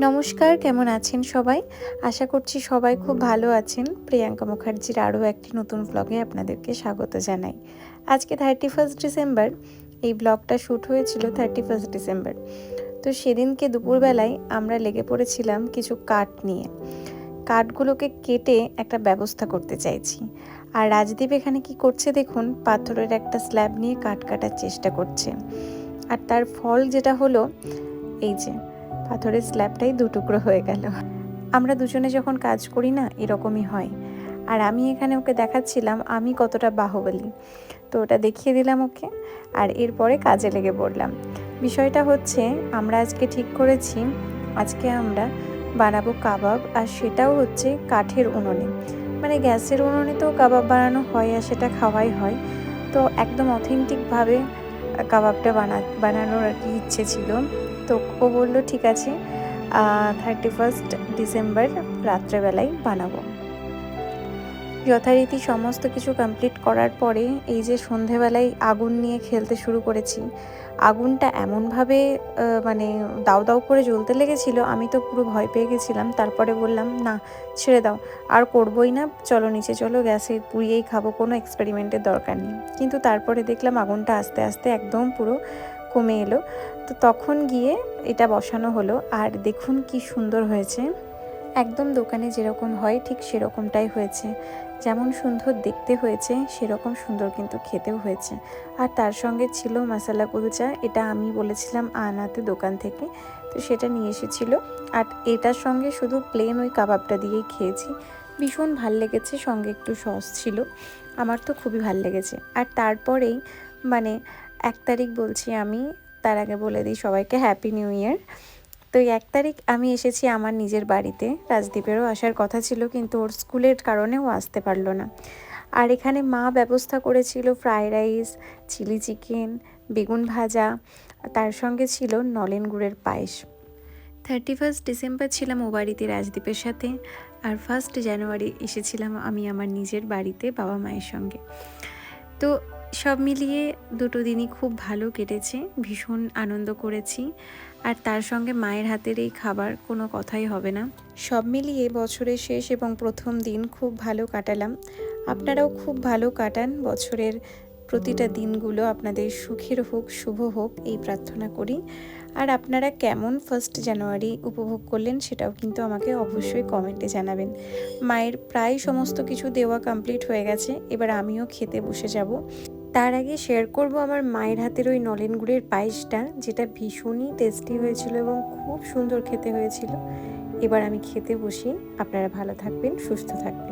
নমস্কার, কেমন আছেন সবাই? আশা করছি সবাই খুব ভালো আছেন। প্রিয়াঙ্কা মুখার্জির আরও একটি নতুন ব্লগে আপনাদেরকে স্বাগত জানাই। আজকে 31 ডিসেম্বর। এই ব্লগটা শ্যুট হয়েছিল 31 ডিসেম্বর। তো সেদিনকে দুপুরবেলায় আমরা লেগে পড়েছিলাম কিছু কাঠ নিয়ে। কাঠগুলোকে কেটে একটা ব্যবস্থা করতে চাইছি। আর রাজদীপ এখানে কি করছে দেখুন, পাথরের একটা স্ল্যাব নিয়ে কাঠ কাটার চেষ্টা করছে। আর তার ফল যেটা হলো, এই যে পাথরের স্ল্যাবটাই দুটুকরো হয়ে গেল। আমরা দুজনে যখন কাজ করি না, এরকমই হয়। আর আমি এখানে ওকে দেখাচ্ছিলাম আমি কতটা বাহুবলী, তো ওটা দেখিয়ে দিলাম ওকে। আর এরপরে কাজে লেগে পড়লাম। বিষয়টা হচ্ছে, আমরা আজকে ঠিক করেছি আজকে আমরা বানাবো কাবাব, আর সেটাও হচ্ছে কাঠের উনুনে। মানে গ্যাসের উনুনে তো কাবাব বানানো হয় আর সেটা খাওয়াই হয়, তো একদম অথেন্টিকভাবে কাবাবটা বানানোর আর কি ইচ্ছে ছিল। তো ও বললো ঠিক আছে, 31 ডিসেম্বর রাত্রেবেলায় বানাবো। যথারীতি সমস্ত কিছু কমপ্লিট করার পরে এই যে সন্ধেবেলায় আগুন নিয়ে খেলতে শুরু করেছি। আগুনটা এমনভাবে মানে দাউ দাউ করে জ্বলতে লেগেছিল, আমি তো পুরো ভয় পেয়ে গেছিলাম। তারপরে বললাম না, ছেড়ে দাও, আর করবোই না, চলো নিচে চলো, গ্যাসে পুড়িয়েই খাবো, কোনো এক্সপেরিমেন্টের দরকার নেই। কিন্তু তারপরে দেখলাম আগুনটা আস্তে আস্তে একদম পুরো কমে এলো। তো তখন গিয়ে এটা বসানো হলো, আর দেখুন কি সুন্দর হয়েছে। একদম দোকানে যেরকম হয় ঠিক সেরকমটাই হয়েছে। যেমন সুন্দর দেখতে হয়েছে সেরকম সুন্দর কিন্তু খেতেও হয়েছে। আর তার সঙ্গে ছিল মশলা কুলচা, এটা আমি বলেছিলাম আনাতে দোকান থেকে, তো সেটা নিয়ে এসেছিলো। আর এটার সঙ্গে শুধু প্লেন ওই কাবাবটা দিয়েই খেয়েছি, ভীষণ ভাল লেগেছে। সঙ্গে একটু সস ছিল, আমার তো খুবই ভাল লেগেছে। আর তারপরেই মানে 1 তারিখ বলছি আমি, তার আগে বলে দিই সবাইকে হ্যাপি নিউ ইয়ার। তো 1 তারিখ আমি এসেছি আমার নিজের বাড়িতে। রাজদীপেরও আসার কথা ছিল, কিন্তু ওর স্কুলের কারণে ও আসতে পারলো না। আর এখানে মা ব্যবস্থা করেছিল ফ্রাইড রাইস, চিলি চিকেন, বেগুন ভাজা, তার সঙ্গে ছিল নলেন গুড়ের পায়েস। 31 ডিসেম্বর ছিলাম ও বাড়িতে রাজদীপের সাথে, আর 1 জানুয়ারি এসেছিলাম আমি আমার নিজের বাড়িতে বাবা মায়ের সঙ্গে। তো সব মিলিয়ে দুটো দিনই খুব ভালো কেটেছে, ভীষণ আনন্দ করেছি। আর তার সঙ্গে মায়ের হাতের এই খাবার কোনো কথাই হবে না। সব মিলিয়ে বছরের শেষ এবং প্রথম দিন খুব ভালো কাটালাম। আপনারাও খুব ভালো কাটান বছরের প্রতিটা দিনগুলো, আপনাদের সুখের হোক, শুভ হোক, এই প্রার্থনা করি। আর আপনারা কেমন 1 জানুয়ারি উপভোগ করলেন সেটাও কিন্তু আমাকে অবশ্যই কমেন্টে জানাবেন। মায়ের প্রায় সমস্ত কিছু দেওয়া কমপ্লিট হয়ে গেছে, এবার আমিও খেতে বসে যাব। তার আগে শেয়ার করব আমার মায়ের হাতের ওই নলেন গুড়ের পায়েসটা, যেটা ভীষণই টেস্টি হয়েছিল এবং খুব সুন্দর খেতে হয়েছিল। এবার আমি খেতে বসি। আপনারা ভালো থাকবেন, সুস্থ থাকবেন।